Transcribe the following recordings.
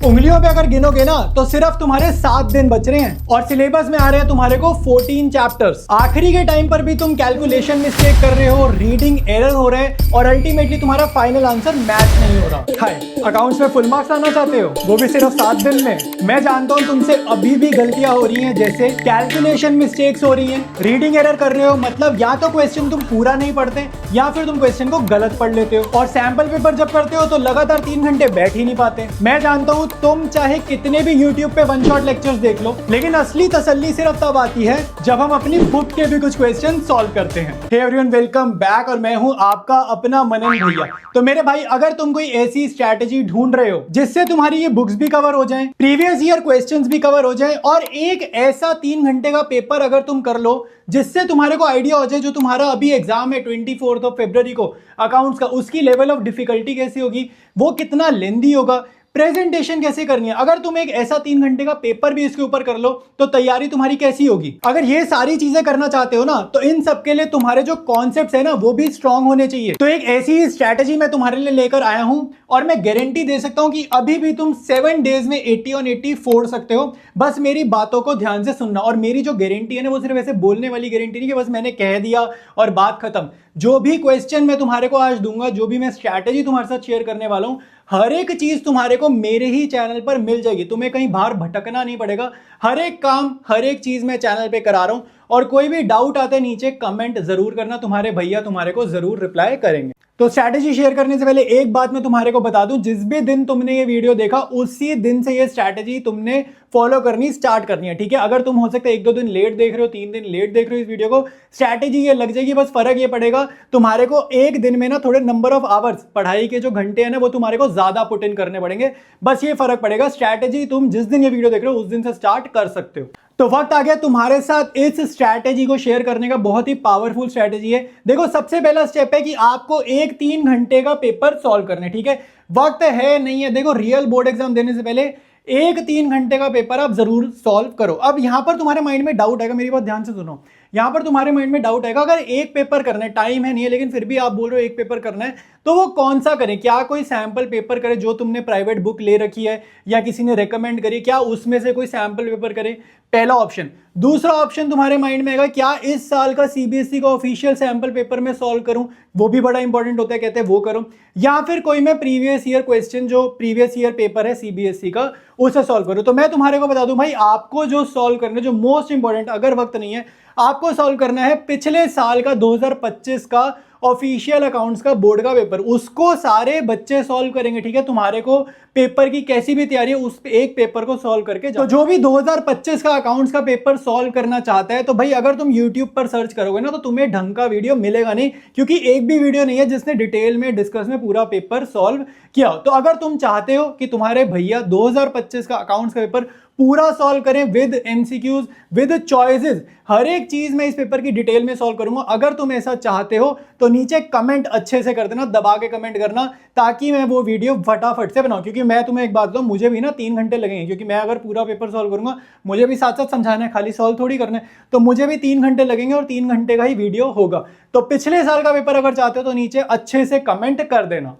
उंगलियों पे अगर गिनोगे ना तो सिर्फ तुम्हारे 7 दिन बच रहे हैं और सिलेबस में आ रहे हैं तुम्हारे को 14 चैप्टर्स। आखिरी के टाइम पर भी तुम कैलकुलेशन मिस्टेक कर रहे हो, रीडिंग एरर हो रहे हैं और अल्टीमेटली तुम्हारा फाइनल आंसर मैच नहीं हो रहा। हाय, अकाउंट्स में फुल मार्क्स लाना चाहते हो, वो भी सिर्फ 7 दिन में। मैं जानता हूँ तुमसे अभी भी गलतियां हो रही हैं, जैसे कैलकुलेशन मिस्टेक्स हो रही हैं, रीडिंग एरर कर रहे हो, मतलब या तो क्वेश्चन तुम पूरा नहीं पढ़ते या फिर तुम क्वेश्चन को गलत पढ़ लेते हो और सैंपल पेपर जब करते हो तो लगातार 3 घंटे बैठ ही नहीं पाते। मैं जानता हूँ तुम चाहे कितने भी YouTube पे वन शॉट लेक्चर्स देख लो, लेकिन असली तसल्ली सिर्फ तब आती है जब हम अपनी बुक के भी कुछ क्वेश्चन सॉल्व करते हैं। हे एवरीवन, वेलकम बैक और मैं हूँ आपका अपना मनन भैया। तो मेरे भाई, अगर तुम कोई ऐसी स्ट्रैटेजी ढूंढ रहे हो जिससे तुम्हारी ये बुक्स भी कवर हो जाएं, प्रीवियस ईयर क्वेश्चंस भी कवर हो जाएं और एक ऐसा 3 घंटे का पेपर अगर तुम कर लो जिससे तुम्हारे को आइडिया हो जाए जो तुम्हारा अभी एग्जाम है 24 फरवरी को अकाउंट्स का, उसकी लेवल ऑफ डिफिकल्टी कैसी होगी, वो कितना लेंदी होगा, प्रेजेंटेशन कैसे करनी है। अगर तुम एक ऐसा 3 घंटे का पेपर भी इसके ऊपर कर लो तो तैयारी तुम्हारी कैसी होगी। अगर ये सारी चीजें करना चाहते हो ना तो इन सब के लिए तुम्हारे जो कॉन्सेप्ट्स है ना वो भी स्ट्रांग होने चाहिए। तो एक ऐसी ही स्ट्रैटेजी मैं तुम्हारे लिए लेकर आया हूं और मैं गारंटी दे सकता हूं कि अभी भी तुम 7 डेज में 80 on 80 फोड़ सकते हो। बस मेरी बातों को ध्यान से सुनना, और मेरी जो गारंटी है ना वो सिर्फ ऐसे बोलने वाली गारंटी नहीं कि बस मैंने कह दिया और बात खत्म। जो भी क्वेश्चन मैं तुम्हारे को आज दूंगा, जो भी मैं स्ट्रैटेजी तुम्हारे साथ शेयर करने वाला हूं, हर एक चीज तुम्हारे को मेरे ही चैनल पर मिल जाएगी। तुम्हें कहीं बाहर भटकना नहीं पड़ेगा। हर एक काम, हर एक चीज मैं चैनल पे करा रहा हूं और कोई भी डाउट आता है नीचे कमेंट जरूर करना, तुम्हारे भैया तुम्हारे को जरूर रिप्लाई करेंगे। तो स्ट्रैटेजी शेयर करने से पहले एक बात मैं तुम्हारे को बता दूं, जिस भी दिन तुमने ये वीडियो देखा उसी दिन से ये स्ट्रैटेजी तुमने फॉलो करनी स्टार्ट करनी है, ठीक है। अगर तुम हो सकता है 1-2 दिन लेट देख रहे हो, 3 दिन लेट देख रहे हो इस वीडियो को, स्ट्रैटेजी ये लग जाएगी। बस फर्क ये पड़ेगा तुम्हारे को एक दिन में ना थोड़े नंबर ऑफ आवर्स, पढ़ाई के जो घंटे हैं ना वो तुम्हारे को ज्यादा पुट इन करने पड़ेंगे। बस ये फर्क पड़ेगा। स्ट्रैटेजी तुम जिस दिन ये वीडियो देख रहे हो उस दिन से स्टार्ट कर सकते हो। तो वक्त आ गया तुम्हारे साथ इस स्ट्रैटेजी को शेयर करने का। बहुत ही पावरफुल स्ट्रैटेजी है। देखो, सबसे पहला स्टेप है कि आपको एक 3 घंटे का पेपर सॉल्व करना है, ठीक है। वक्त है नहीं है, देखो रियल बोर्ड एग्जाम देने से पहले एक 3 घंटे का पेपर आप जरूर सॉल्व करो। अब यहां पर तुम्हारे माइंड में डाउट आएगा, मेरी बात ध्यान से सुनो। यहां पर तुम्हारे माइंड में डाउट आएगा, अगर एक पेपर करना है, टाइम है नहीं है लेकिन फिर भी आप बोल रहे हो एक पेपर करना है, तो वो कौन सा करें? क्या कोई सैंपल पेपर करे जो तुमने प्राइवेट बुक ले रखी है या किसी ने रेकमेंड करी, क्या उसमें से कोई सैंपल पेपर करे? पहला ऑप्शन। दूसरा ऑप्शन तुम्हारे माइंड में आएगा, क्या इस साल का सीबीएसई का ऑफिशियल सैंपल पेपर में सॉल्व करूं? वो भी बड़ा इंपॉर्टेंट होता है, कहते हैं वो करो। या फिर कोई मैं प्रीवियस ईयर क्वेश्चन, जो प्रीवियस ईयर पेपर है सीबीएसई का, उसे सॉल्व करूं। तो मैं तुम्हारे को बता दूं भाई, आपको जो सॉल्व करना है, जो मोस्ट इंपॉर्टेंट, अगर वक्त नहीं है, आपको सॉल्व करना है पिछले साल का 2025 का ऑफिशियल अकाउंट्स का बोर्ड का पेपर। उसको सारे बच्चे सॉल्व करेंगे, ठीक है। तुम्हारे को पेपर की कैसी भी तैयारी है, उस एक पेपर को सॉल्व करके जाओ। तो जो भी 2025 का अकाउंट्स का पेपर सॉल्व करना चाहता है, तो भाई अगर तुम YouTube पर सर्च करोगे ना तो तुम्हें ढंग का वीडियो मिलेगा नहीं, क्योंकि एक भी वीडियो नहीं है जिसने डिटेल में डिस्कस में पूरा पेपर सॉल्व किया हो। तो अगर तुम चाहते हो कि तुम्हारे भैया 2025 का अकाउंट्स का पेपर पूरा सॉल्व करें विद एमसीक्यूज, विद चॉइसेस, हर एक चीज मैं इस पेपर की डिटेल में सॉल्व करूंगा, अगर तुम ऐसा चाहते हो तो नीचे कमेंट अच्छे से कर देना, दबा के कमेंट करना, ताकि मैं वो वीडियो फटाफट से बनाऊं। क्योंकि मैं तुम्हें एक बात बताऊं, मुझे भी ना 3 घंटे लगेंगे, क्योंकि मैं अगर पूरा पेपर सॉल्व करूंगा, मुझे भी साथ साथ समझाना है, खाली सॉल्व थोड़ी करना है, तो मुझे भी 3 घंटे लगेंगे और 3 घंटे का ही वीडियो होगा। तो पिछले साल का पेपर अगर चाहते हो तो नीचे अच्छे से कमेंट कर देना।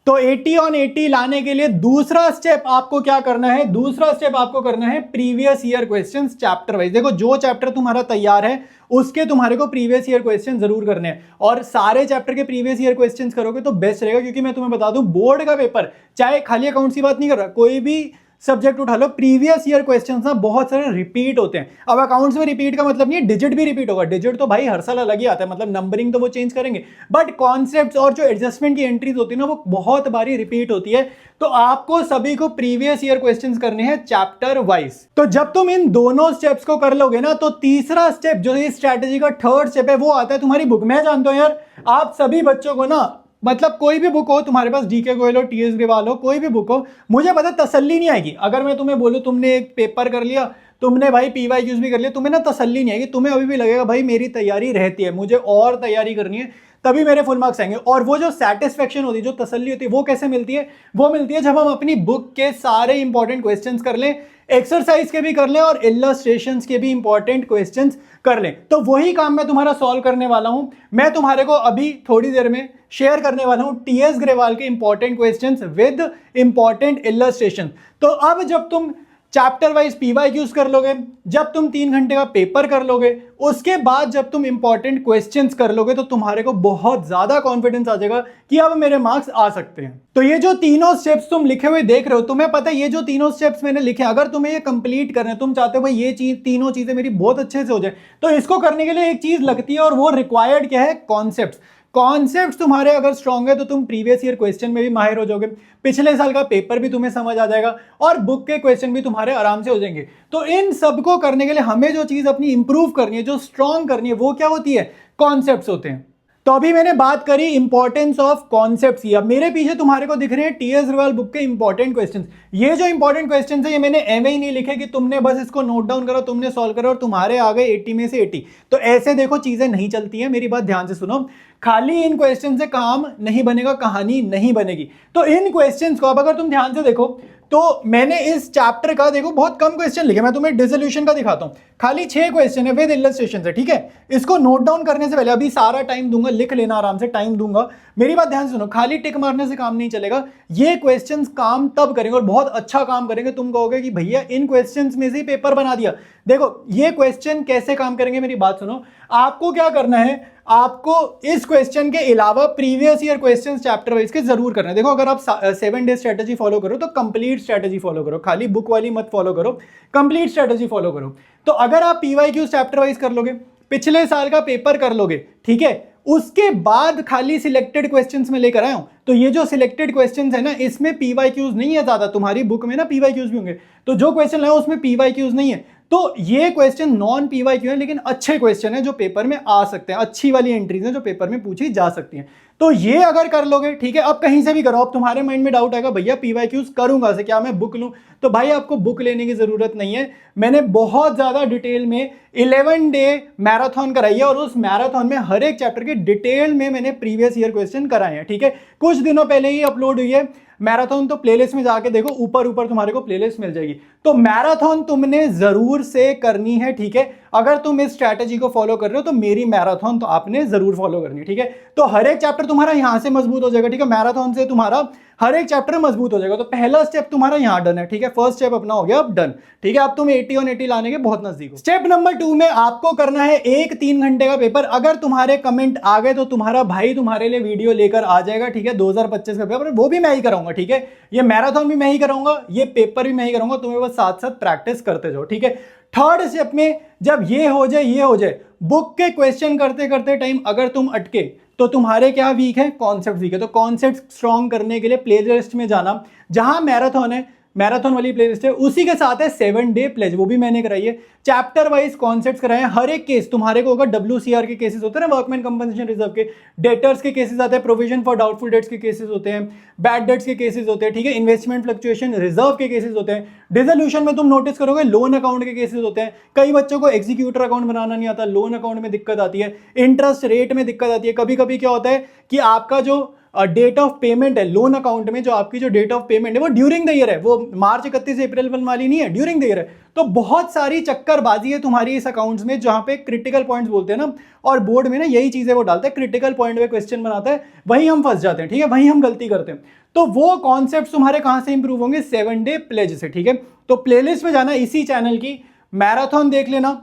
तो 80 on 80 लाने के लिए दूसरा स्टेप आपको क्या करना है? दूसरा स्टेप आपको करना है previous year questions chapter wise. देखो, जो चैप्टर तुम्हारा तैयार है उसके तुम्हारे को प्रीवियस ईयर क्वेश्चन जरूर करने हैं, और सारे चैप्टर के प्रीवियस ईयर क्वेश्चंस करोगे तो बेस्ट रहेगा। क्योंकि मैं तुम्हें बता दूं, बोर्ड का पेपर, चाहे खाली अकाउंट्स की बात नहीं कर रहा, कोई भी सब्जेक्ट उठा लो, प्रीवियस ईयर क्वेश्चंस ना बहुत सारे रिपीट होते हैं। अब अकाउंट्स में रिपीट का मतलब नहीं है डिजिट भी रिपीट होगा, डिजिट तो भाई हर साल अलग ही आता है, मतलब नंबरिंग तो वो चेंज करेंगे, बट कॉन्सेप्ट्स और जो एडजस्टमेंट की एंट्रीज होती है ना वो बहुत बारी रिपीट होती है। तो आपको सभी को प्रीवियस ईयर क्वेश्चंस करने हैं चैप्टर वाइज। तो जब तुम इन दोनों स्टेप्स को कर लोगे ना, तो तीसरा स्टेप, जो इस स्ट्रैटेजी का थर्ड स्टेप है, वो आता है तुम्हारी बुक। मैं जानता हूं यार, आप सभी बच्चों को ना, मतलब कोई भी बुक हो तुम्हारे पास, डीके गोयल हो, टीएस ग्रेवाल हो, कोई भी बुक हो, मुझे पता तसल्ली नहीं आएगी। अगर मैं तुम्हें बोलूं तुमने एक पेपर कर लिया, तुमने भाई पीवाईक्यूज भी कर लिया, तुम्हें ना तसल्ली नहीं आएगी, तुम्हें अभी भी लगेगा भाई मेरी तैयारी रहती है, मुझे और तैयारी करनी है। तभी मेरे फुल मार्क्स आएंगे। और वो जो सेटिस्फेक्शन होती है, जो तसल्ली होती है, वो कैसे मिलती है? वो मिलती है जब हम अपनी बुक के सारे इंपॉर्टेंट क्वेश्चंस कर लें, एक्सरसाइज के भी कर लें और इलस्ट्रेशंस के भी इंपॉर्टेंट क्वेश्चंस कर लें। तो वही काम मैं तुम्हारा सॉल्व करने वाला हूं। मैं तुम्हारे को अभी थोड़ी देर में शेयर करने वाला हूं टीएस ग्रेवाल के important questions with important illustration. तो अब जब तुम चैप्टर वाइज पीवाईक्यूज कर लोगे, जब तुम 3 घंटे का पेपर कर लोगे, उसके बाद जब तुम इंपॉर्टेंट क्वेश्चंस कर लोगे, तो तुम्हारे को बहुत ज्यादा कॉन्फिडेंस आ जाएगा कि अब मेरे मार्क्स आ सकते हैं। तो ये जो तीनों स्टेप्स तुम लिखे हुए देख रहे हो, तुम्हें पता है ये जो तीनों स्टेप्स मैंने लिखे, अगर तुम्हें ये कंप्लीट करना है, तुम चाहते हो भाई ये चीज, तीनों चीजें मेरी बहुत अच्छे से हो जाए, तो इसको करने के लिए एक चीज लगती है और वो रिक्वायर्ड क्या है? कॉन्सेप्ट्स। कॉन्सेप्ट्स तुम्हारे अगर स्ट्रांग है तो तुम प्रीवियस ईयर क्वेश्चन में भी माहिर हो जाओगे, पिछले साल का पेपर भी तुम्हें समझ आ जाएगा और बुक के क्वेश्चन भी तुम्हारे आराम से हो जाएंगे। तो इन सबको करने के लिए हमें जो चीज अपनी इंप्रूव करनी है, जो स्ट्रांग करनी है, वो क्या होती है? कॉन्सेप्ट्स होते हैं। तो अभी मैंने बात करी इंपॉर्टेंस ऑफ कॉन्सेप्ट्स की। अब मेरे पीछे तुम्हारे को दिख रहे हैं टीएस ग्रेवाल बुक के इंपॉर्टेंट क्वेश्चंस। ये जो इंपॉर्टेंट क्वेश्चंस है, ये मैंने एवं ही नहीं लिखे कि तुमने बस इसको नोट डाउन करो, तुमने सॉल्व करो और तुम्हारे आ गए 80 में से 80। तो ऐसे देखो चीजें नहीं चलती हैं, मेरी बात ध्यान से सुनो। खाली इन क्वेश्चन से काम नहीं बनेगा, कहानी नहीं बनेगी। तो इन क्वेश्चंस को अब अगर तुम ध्यान से देखो, तो मैंने इस चैप्टर का देखो बहुत कम क्वेश्चन लिखे। मैं तुम्हें डिसोल्यूशन का दिखाता हूं, खाली 6 क्वेश्चन है विद इलस्ट्रेशन से, ठीक है। इसको नोट डाउन करने से पहले, अभी सारा टाइम दूंगा, लिख लेना आराम से, टाइम दूंगा। मेरी बात ध्यान से सुनो, खाली टिक मारने से काम नहीं चलेगा। ये क्वेश्चंस काम तब करेंगे और बहुत अच्छा काम करेंगे, तुम कहोगे कि भैया इन क्वेश्चंस में से ही पेपर बना दिया। देखो ये क्वेश्चन कैसे काम करेंगे, मेरी बात सुनो। आपको क्या करना है, आपको इस क्वेश्चन के अलावा previous year questions chapter wise के जरूर करना है। देखो अगर आप 7 डे स्ट्रेटजी फॉलो करो तो कंप्लीट स्ट्रेटजी फॉलो करो, खाली बुक वाली मत फॉलो करो, कंप्लीट स्ट्रेटजी फॉलो करो। तो अगर आप पीवाईक्यू चैप्टर वाइज कर लोगे, पिछले साल का पेपर कर लोगे, ठीक है, उसके बाद खाली सिलेक्टेड क्वेश्चंस में लेकर आया हूं। तो ये जो सिलेक्टेड क्वेश्चंस है ना, इसमें पीवाईक्यूज नहीं है ज्यादा। तुम्हारी बुक में ना पीवाईक्यूज भी होंगे, तो जो क्वेश्चन लाया उसमें पीवाईक्यूज नहीं है। तो ये क्वेश्चन नॉन पीवाईक्यू है, लेकिन अच्छे क्वेश्चन है जो पेपर में आ सकते हैं, अच्छी वाली एंट्रीज हैं जो पेपर में पूछी जा सकती हैं। तो ये अगर कर लोगे, ठीक है, अब कहीं से भी करो। अब तुम्हारे माइंड में डाउट आएगा, भैया पीवाईक्यूज करूंगा से, क्या मैं बुक लूं? तो भाई आपको बुक लेने की जरूरत नहीं है। मैंने बहुत ज्यादा डिटेल में 11 डे मैराथन कराई है और उस मैराथन में हर एक चैप्टर के डिटेल में मैंने प्रीवियस ईयर क्वेश्चन कराए हैं, ठीक है। कुछ दिनों पहले ही अपलोड हुई है मैराथन, तो प्लेलिस्ट में जाके देखो, ऊपर ऊपर तुम्हारे को प्लेलिस्ट मिल जाएगी। तो मैराथन तुमने जरूर से करनी है, ठीक है। अगर तुम इस स्ट्रैटेजी को फॉलो कर रहे हो तो मेरी मैराथन तो आपने जरूर फॉलो करनी है, ठीक है। तो हर एक चैप्टर तुम्हारा यहां से मजबूत हो जाएगा, ठीक है। मैराथन से तुम्हारा हर एक चैप्टर मजबूत हो जाएगा। तो पहला स्टेप तुम्हारा यहां डन है, ठीक है। फर्स्ट स्टेप अपना हो गया अब डन, ठीक है। अब तुम 80 और 80 लाने के बहुत नजदीक हो। स्टेप नंबर 2 में आपको करना है एक 3 घंटे का पेपर। अगर तुम्हारे कमेंट आ गए तो तुम्हारा भाई तुम्हारे लिए वीडियो लेकर आ जाएगा, ठीक है। 2025 का पेपर वो भी मैं ही कराऊंगा, ठीक है। ये मैराथन भी मैं ही कराऊंगा, ये पेपर भी मैं ही कराऊंगा। तुम्हें बस साथ साथ प्रैक्टिस करते जाओ, ठीक है। थर्ड स्टेप में जब ये हो जाए, बुक के क्वेश्चन करते करते टाइम अगर तुम अटके तो तुम्हारे क्या वीक है? कॉन्सेप्ट वीक है। तो कॉन्सेप्ट स्ट्रॉन्ग करने के लिए प्लेलिस्ट में जाना, जहां मैराथन है, मैराथन वाली प्लेलिस्ट है, उसी के साथ है 7 डे प्लेज, वो भी मैंने कराई है। चैप्टर वाइज कॉन्सेप्ट्स कराए हैं। हर एक केस तुम्हारे को होगा, WCR के केसेस होते हैं ना, वर्कमैन कंपनसेशन रिजर्व के, डेटर्स के केसेस आते हैं, प्रोविजन फॉर डाउटफुल डेट्स के केसेस होते हैं, बैड डेट्स के केसेस होते हैं, ठीक है। इन्वेस्टमेंट फ्लक्चुएशन रिजर्व के केसेस होते हैं। डिसोल्यूशन में तुम नोटिस करोगे लोन अकाउंट के केसेस होते हैं। कई बच्चों को एग्जीक्यूटर अकाउंट बनाना नहीं आता, लोन अकाउंट में दिक्कत आती है, इंटरेस्ट रेट में दिक्कत आती है। कभी कभी क्या होता है कि आपका जो डेट ऑफ पेमेंट है लोन अकाउंट में, जो आपकी जो डेट ऑफ पेमेंट है वो ड्यूरिंग द ईयर है, वो मार्च 31 अप्रैल वाली नहीं है, ड्यूरिंग द ईयर है। तो बहुत सारी चक्करबाजी है तुम्हारी इस अकाउंट्स में, जहां पे क्रिटिकल पॉइंट्स बोलते हैं ना, और बोर्ड में ना यही चीजें वो डालता है, क्रिटिकल पॉइंट पे क्वेश्चन बनाता है, वहीं हम फंस जाते हैं, ठीक है, वहीं हम गलती करते हैं। तो वो कॉन्सेप्ट तुम्हारे कहां से इंप्रूव होंगे? 7 डे प्लेज से, ठीक है। तो प्लेलिस्ट में जाना, इसी चैनल की मैराथन देख लेना,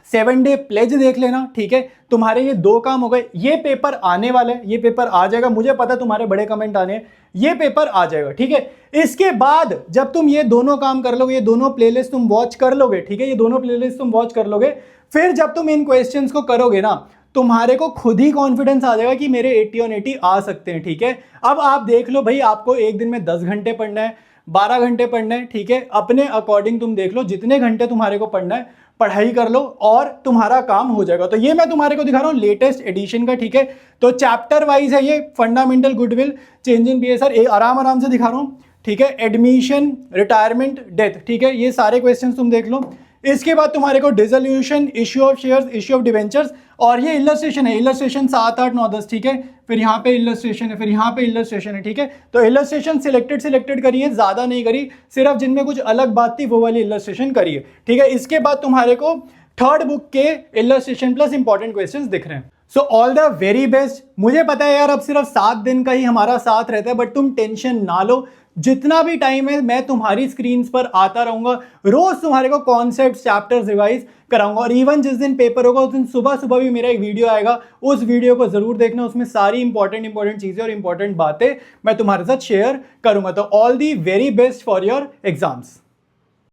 7 डे प्लेज देख लेना, ठीक है। तुम्हारे ये 2 काम हो गए। ये पेपर आने वाला है, ये पेपर आ जाएगा, मुझे पता है तुम्हारे बड़े कमेंट आने हैं, ये पेपर आ जाएगा, ठीक है। इसके बाद जब तुम ये दोनों काम कर लोगे, ये दोनों प्लेलिस्ट तुम वॉच कर लोगे, ठीक है, ये दोनों प्लेलिस्ट तुम वॉच कर लोगे, फिर जब तुम इन क्वेश्चंस को करोगे ना, तुम्हारे को खुद ही कॉन्फिडेंस आ जाएगा कि मेरे 80 और 80 आ सकते हैं, ठीक है। अब आप देख लो भाई, आपको एक दिन में 10 घंटे पढ़ना है, 12 घंटे पढ़ना है, ठीक है। अपने अकॉर्डिंग तुम देख लो, जितने घंटे तुम्हारे को पढ़ना है पढ़ाई कर लो और तुम्हारा काम हो जाएगा। तो ये मैं तुम्हारे को दिखा रहा हूं लेटेस्ट एडिशन का, ठीक है। तो चैप्टर वाइज है ये, fundamental goodwill, change in BSR, आराम से दिखा रहा हूं, ठीक है। एडमिशन, रिटायरमेंट, डेथ, ठीक है। ये सारे क्वेश्चन तुम देख लो। इसके बाद तुम्हारे को dissolution, issue of shares, issue of debentures, और ये इलस्ट्रेशन है, इलस्ट्रेशन 7, 8, 9, 10, ठीक है। फिर यहाँ पे इलस्ट्रेशन है, फिर यहाँ पे इलस्ट्रेशन है, ठीक है। तो इलस्ट्रेशन सिलेक्टेड करिए, ज्यादा नहीं करी, सिर्फ जिनमें कुछ अलग बात थी वो वाली इलस्ट्रेशन करिए, ठीक है। इसके बाद तुम्हारे को थर्ड बुक के इलस्ट्रेशन प्लस इंपॉर्टेंट क्वेश्चंस दिख रहे हैं। So all the very best. मुझे पता है यार अब सिर्फ 7 दिन का ही हमारा साथ रहता है, बट तुम टेंशन ना लो, जितना भी टाइम है मैं तुम्हारी स्क्रीन पर आता रहूंगा, रोज तुम्हारे को कॉन्सेप्ट चैप्टर्स रिवाइज कराऊंगा, और इवन जिस दिन पेपर होगा उस दिन सुबह सुबह भी मेरा एक वीडियो आएगा, उस वीडियो को जरूर देखना, उसमें सारी इंपॉर्टेंट चीजें और इंपॉर्टेंट बातें मैं तुम्हारे साथ शेयर करूंगा। तो all the very best for your exams.